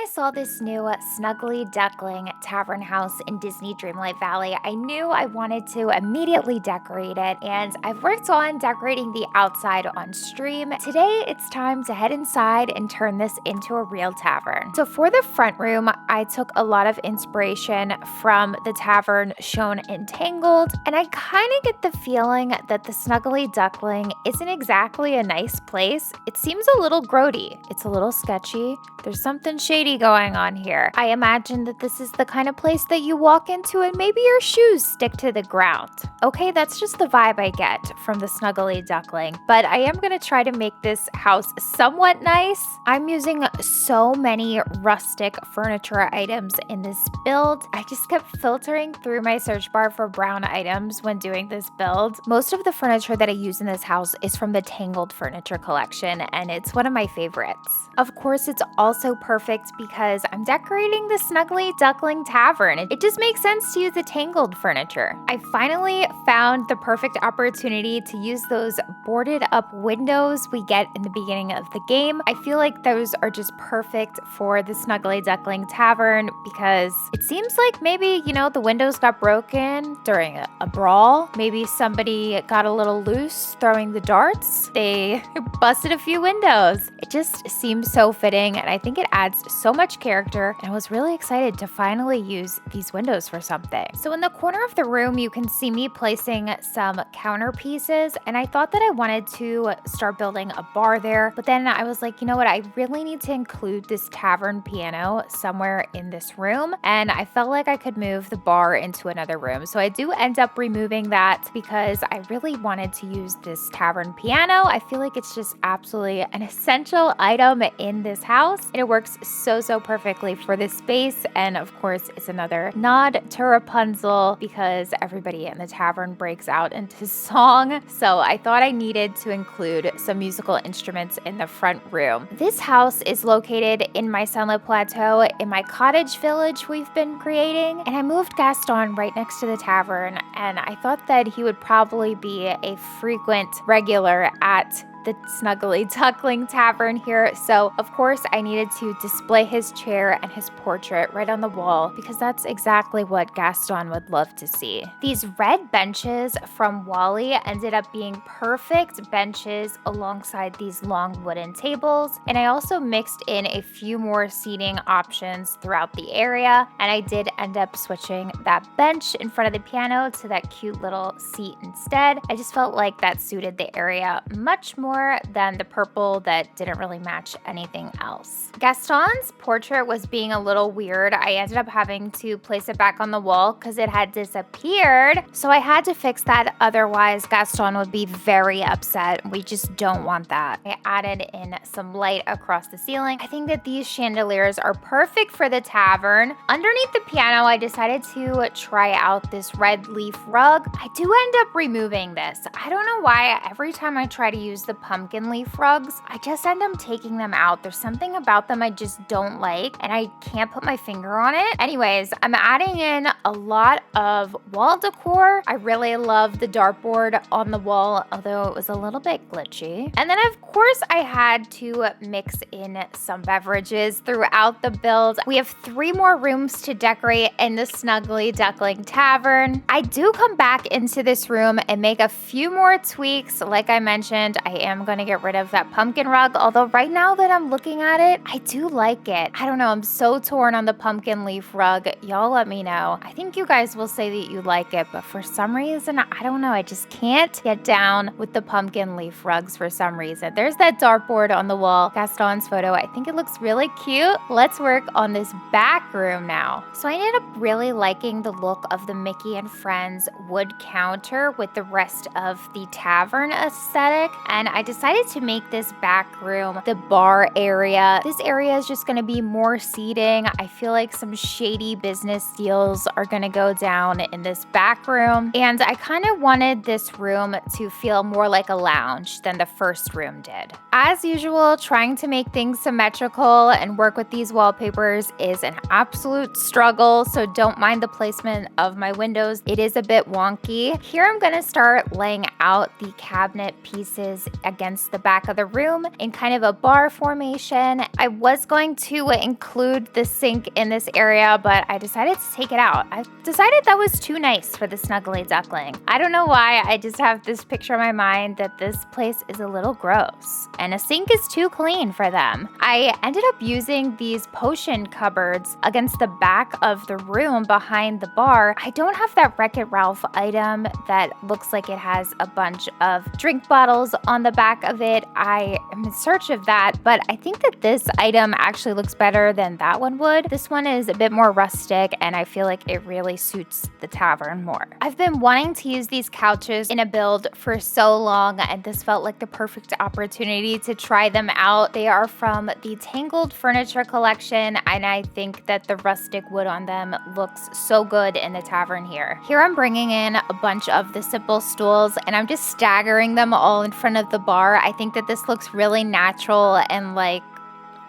saw this new Snuggly Duckling Tavern house in Disney Dreamlight Valley, I knew I wanted to immediately decorate it, and I've worked on decorating the outside on stream. Today, it's time to head inside and turn this into a real tavern. So for the front room, I took a lot of inspiration from the tavern shown in Tangled, and I kind of get the feeling that the Snuggly Duckling isn't exactly a nice place. It seems a little grody. It's a little sketchy. There's something shady going on here. I imagine that this is the kind of place that you walk into and maybe your shoes stick to the ground. Okay, that's just the vibe I get from the Snuggly Duckling, but I am gonna try to make this house somewhat nice. I'm using so many rustic furniture items in this build. I just kept filtering through my search bar for brown items when doing this build. Most of the furniture that I use in this house is from the Tangled furniture collection, and it's one of my favorites. Of course, it's also perfect because I'm decorating the Snuggly Duckling Tavern. It just makes sense to use the Tangled furniture. I finally found the perfect opportunity to use those boarded up windows we get in the beginning of the game. I feel like those are just perfect for the Snuggly Duckling Tavern because it seems like maybe, the windows got broken during a brawl. Maybe somebody got a little loose throwing the darts. They busted a few windows. It just seems so fitting, and I think it adds so much character, and I was really excited to finally use these windows for something. So in the corner of the room, you can see me placing some counter pieces, and I thought that I wanted to start building a bar there, but then I was like, you know what, I really need to include this tavern piano somewhere in this room, and I felt like I could move the bar into another room. So I do end up removing that because I really wanted to use this tavern piano. I feel like it's just absolutely an essential item in this house, and it works so perfectly for this space. And of course, it's another nod to Rapunzel because everybody in the tavern breaks out into song. So I thought I needed to include some musical instruments in the front room. This house is located in my Sunlit Plateau in my cottage village we've been creating, and I moved Gaston right next to the tavern, and I thought that he would probably be a frequent regular at the Snuggly Duckling Tavern here. So of course I needed to display his chair and his portrait right on the wall because that's exactly what Gaston would love to see. These red benches from Wally ended up being perfect benches alongside these long wooden tables, and I also mixed in a few more seating options throughout the area, and I did end up switching that bench in front of the piano to that cute little seat instead. I just felt like that suited the area much more than the purple that didn't really match anything else. Gaston's portrait was being a little weird. I ended up having to place it back on the wall because it had disappeared. So I had to fix that, otherwise Gaston would be very upset. We just don't want that. I added in some light across the ceiling. I think that these chandeliers are perfect for the tavern. Underneath the piano, I decided to try out this red leaf rug. I do end up removing this. I don't know why every time I try to use the pumpkin leaf rugs, I just end up taking them out. There's something about them I just don't like, and I can't put my finger on it. Anyways, I'm adding in a lot of wall decor. I really love the dartboard on the wall, although it was a little bit glitchy. And then of course I had to mix in some beverages throughout the build. We have 3 more rooms to decorate in the Snuggly Duckling Tavern. I do come back into this room and make a few more tweaks. Like I mentioned, I am going to get rid of that pumpkin rug, although right now that I'm looking at it, I do like it. I don't know, I'm so torn on the pumpkin leaf rug. Y'all let me know. I think you guys will say that you like it, but for some reason, I don't know, I just can't get down with the pumpkin leaf rugs for some reason. There's that dartboard on the wall, Gaston's photo. I think it looks really cute. Let's work on this back room now. So I ended up really liking the look of the Mickey and Friends wood counter with the rest of the tavern aesthetic, and I decided to make this back room the bar area. This area is just going to be more seating. I feel like some shady business deals are going to go down in this back room, and I kind of wanted this room to feel more like a lounge than the first room did. As usual, trying to make things symmetrical and work with these wallpapers is an absolute struggle, so don't mind the placement of my windows. It is a bit wonky. Here I'm going to start laying out the cabinet pieces against the back of the room in kind of a bar formation. I was going to include the sink in this area, but I decided to take it out. I decided that was too nice for the Snuggly Duckling. I don't know why, I just have this picture in my mind that this place is a little gross, and a sink is too clean for them. I ended up using these potion cupboards against the back of the room behind the bar. I don't have that Wreck-It Ralph item that looks like it has a bunch of drink bottles on the back of it. I am in search of that, but I think that this item actually looks better than that one would. This one is a bit more rustic, and I feel like it really suits the tavern more. I've been wanting to use these couches in a build for so long, and this felt like the perfect opportunity to try them out. They are from the Tangled Furniture collection, and I think that the rustic wood on them looks so good in the tavern here. Here I'm bringing in a bunch of the simple stools, and I'm just staggering them all in front of the bar. I think that this looks really natural and like,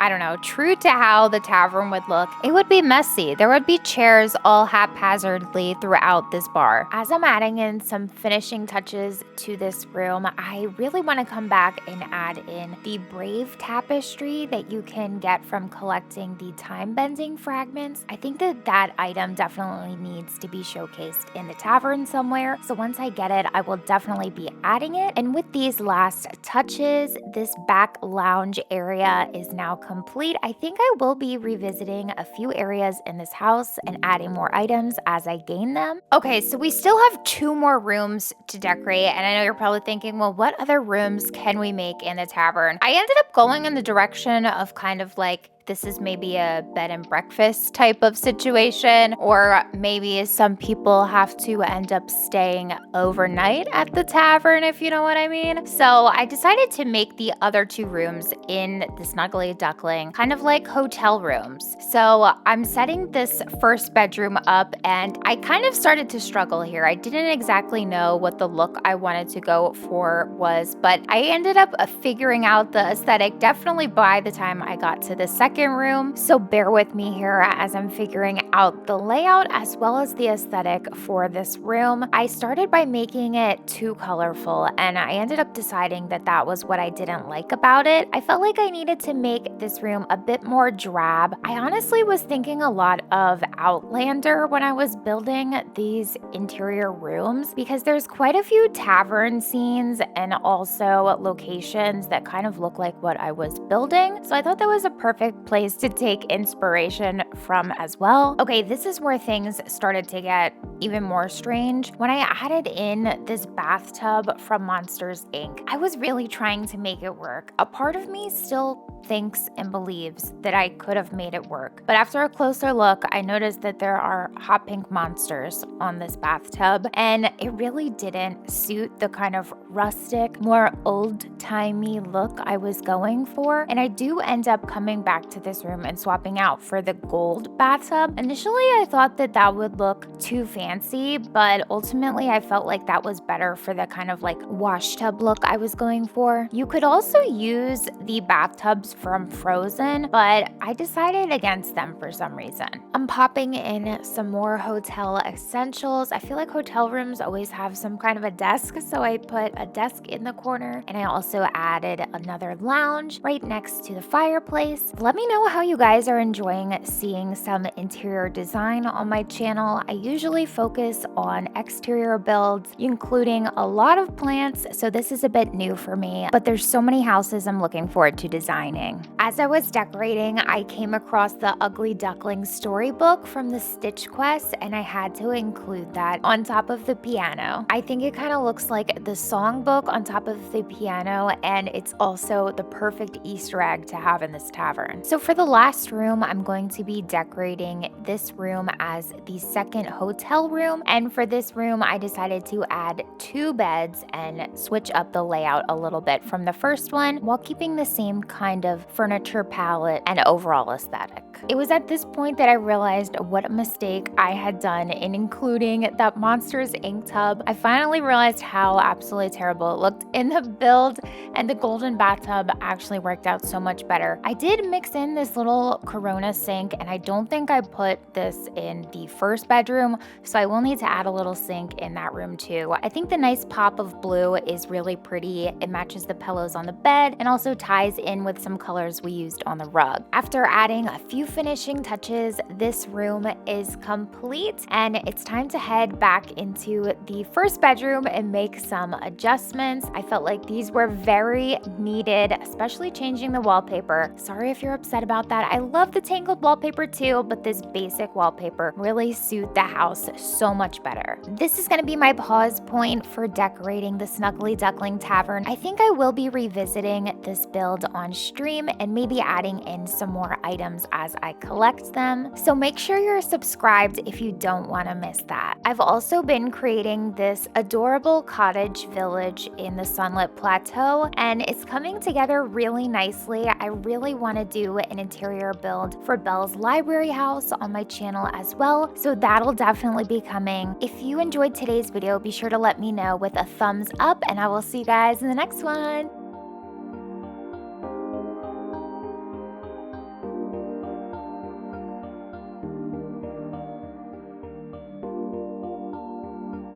I don't know, true to how the tavern would look. It would be messy. There would be chairs all haphazardly throughout this bar. As I'm adding in some finishing touches to this room, I really want to come back and add in the Brave tapestry that you can get from collecting the time-bending fragments. I think that that item definitely needs to be showcased in the tavern somewhere. So once I get it, I will definitely be adding it. And with these last touches, this back lounge area is now complete. I think I will be revisiting a few areas in this house and adding more items as I gain them. Okay, so we still have 2 more rooms to decorate, and I know you're probably thinking, well, what other rooms can we make in the tavern? I ended up going in the direction of kind of like, this is maybe a bed and breakfast type of situation, or maybe some people have to end up staying overnight at the tavern, if you know what I mean. So I decided to make the other 2 rooms in the Snuggly Duckling kind of like hotel rooms. So I'm setting this first bedroom up, and I kind of started to struggle here. I didn't exactly know what the look I wanted to go for was, but I ended up figuring out the aesthetic definitely by the time I got to the second room. So bear with me here as I'm figuring out the layout as well as the aesthetic for this room. I started by making it too colorful, and I ended up deciding that that was what I didn't like about it. I felt like I needed to make this room a bit more drab. I honestly was thinking a lot of Outlander when I was building these interior rooms, because there's quite a few tavern scenes and also locations that kind of look like what I was building. So I thought that was a perfect place to take inspiration from as well. Okay, this is where things started to get even more strange. When I added in this bathtub from Monsters Inc., I was really trying to make it work. A part of me still thinks and believes that I could have made it work. But after a closer look, I noticed that there are hot pink monsters on this bathtub, and it really didn't suit the kind of rustic, more old-timey look I was going for. And I do end up coming back to this room and swapping out for the gold bathtub. Initially, I thought that that would look too fancy, but ultimately I felt like that was better for the kind of like wash tub look I was going for. You could also use the bathtubs from Frozen, but I decided against them for some reason. I'm popping in some more hotel essentials. I feel like hotel rooms always have some kind of a desk, so I put a desk in the corner, and I also added another lounge right next to the fireplace. Let me know how you guys are enjoying seeing some interior design on my channel. I usually focus on exterior builds, including a lot of plants, so this is a bit new for me, but there's so many houses I'm looking forward to designing. As I was decorating, I came across the Ugly Duckling storybook from the Stitch Quest, and I had to include that on top of the piano. I think it kind of looks like the songbook on top of the piano, and it's also the perfect Easter egg to have in this tavern. So for the last room, I'm going to be decorating this room as the second hotel room, and for this room, I decided to add 2 beds and switch up the layout a little bit from the first one while keeping the same kind of furniture palette and overall aesthetic. It was at this point that I realized what a mistake I had done in including that Monsters Inc. tub. I finally realized how absolutely terrible it looked in the build, and the golden bathtub actually worked out so much better. I did mix in this little Corona sink, and I don't think I put this in the first bedroom, so I will need to add a little sink in that room too. I think the nice pop of blue is really pretty. It matches the pillows on the bed and also ties in with some colors we used on the rug. After adding a few finishing touches, this room is complete, and it's time to head back into the first bedroom and make some adjustments. I felt like these were very needed, especially changing the wallpaper. Sorry if you're upset about that. I love the tangled wallpaper too, but this basic wallpaper really suit the house so much better. This is going to be my pause point for decorating the Snuggly Duckling Tavern. I think I will be revisiting this build on stream and maybe adding in some more items as I collect them. So make sure you're subscribed if you don't want to miss that. I've also been creating this adorable cottage village in the Sunlit Plateau, and it's coming together really nicely. I really want to do an interior build for Belle's library house on my channel as well, so that'll definitely be coming. If you enjoyed today's video, be sure to let me know with a thumbs up, and I will see you guys in the next one.